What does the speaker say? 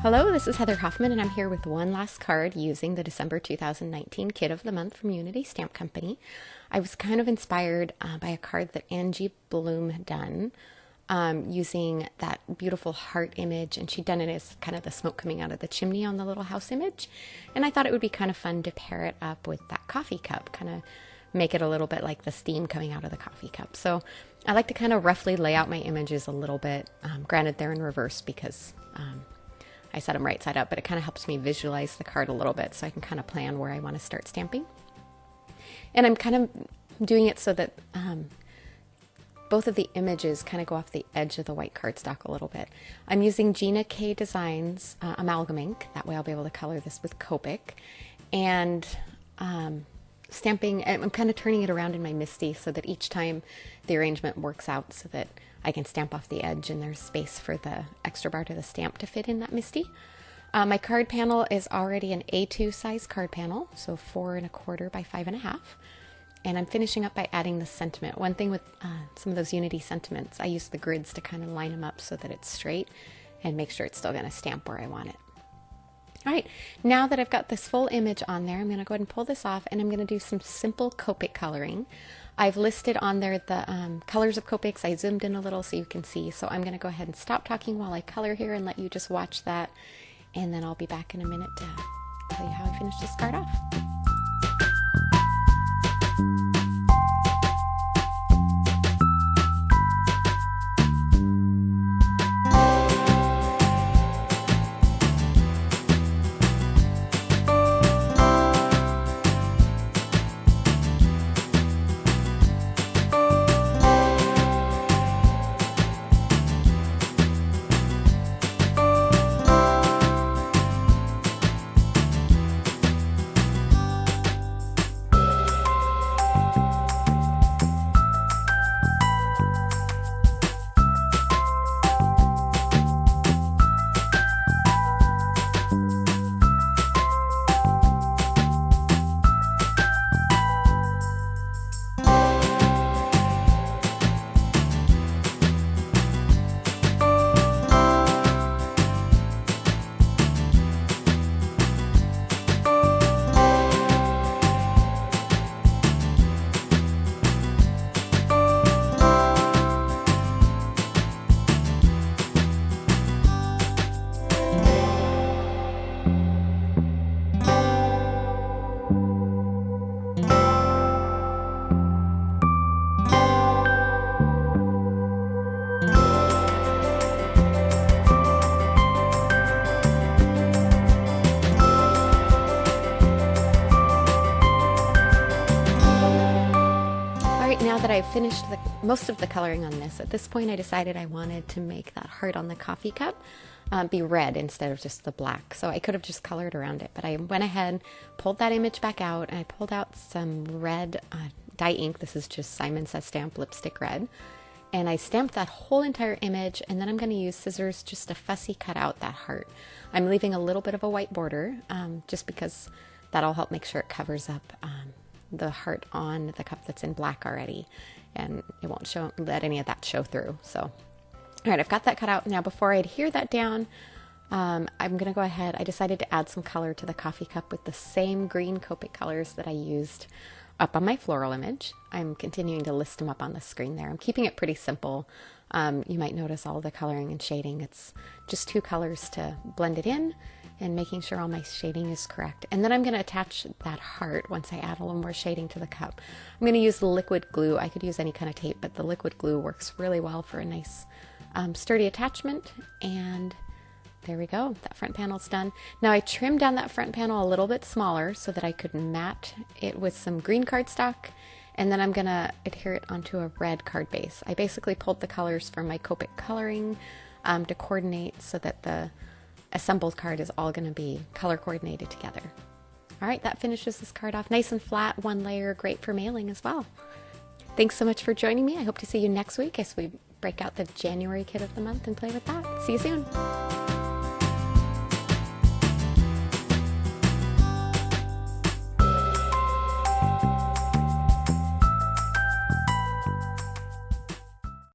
Hello, this is Heather Hoffman, and I'm here with one last card using the December 2019 Kit of the Month from Unity Stamp Company. I was kind of inspired by a card that Angie Bloom had done using that beautiful heart image, and she'd done it as kind of the smoke coming out of the chimney on the little house image. And I thought it would be kind of fun to pair it up with that coffee cup, kind of make it a little bit like the steam coming out of the coffee cup. So I like to kind of roughly lay out my images a little bit. Granted, they're in reverse because I set them right side up, but it kind of helps me visualize the card a little bit so I can kind of plan where I want to start stamping. And I'm kind of doing it so that both of the images kind of go off the edge of the white cardstock a little bit. I'm using Gina K Designs amalgam ink. That way I'll be able to color this with Copic. And stamping, I'm kind of turning it around in my MISTI so that each time the arrangement works out so that I can stamp off the edge and there's space for the extra bar to the stamp to fit in that MISTI. My card panel is already an A2 size card panel, so 4 1/4 by 5 1/2. And I'm finishing up by adding the sentiment. One thing with some of those Unity sentiments, I use the grids to kind of line them up so that it's straight and make sure it's still going to stamp where I want it. All right, now that I've got this full image on there, I'm going to go ahead and pull this off, and I'm going to do some simple Copic coloring. I've listed on there the colors of Copics. I zoomed in a little so you can see. So I'm going to go ahead and stop talking while I color here and let you just watch that. And then I'll be back in a minute to tell you how I finish this card off. Now that I've finished most of the coloring on this, at this point I decided I wanted to make that heart on the coffee cup be red instead of just the black. So I could have just colored around it, but I went ahead, pulled that image back out, and I pulled out some red dye ink. This is just Simon Says Stamp Lipstick Red. And I stamped that whole entire image, and then I'm going to use scissors just to fussy cut out that heart. I'm leaving a little bit of a white border just because that'll help make sure it covers up the heart on the cup that's in black already, and it won't let any of that show through. So all right, I've got that cut out. Now before I adhere that down, I'm going to go ahead, I decided to add some color to the coffee cup with the same green Copic colors that I used up on my floral image. I'm continuing to list them up on the screen there. I'm keeping it pretty simple. You might notice all the coloring and shading. It's just 2 colors to blend it in and making sure all my shading is correct. And then I'm going to attach that heart once I add a little more shading to the cup. I'm going to use the liquid glue. I could use any kind of tape, but the liquid glue works really well for a nice sturdy attachment. And there we go, that front panel's done. Now I trimmed down that front panel a little bit smaller so that I could mat it with some green cardstock, and then I'm going to adhere it onto a red card base. I basically pulled the colors from my Copic Coloring to coordinate so that the assembled card is all going to be color coordinated together. All right, that finishes this card off nice and flat, 1 layer, great for mailing as well. Thanks so much for joining me. I hope to see you next week as we break out the January kit of the month and play with that. See you soon.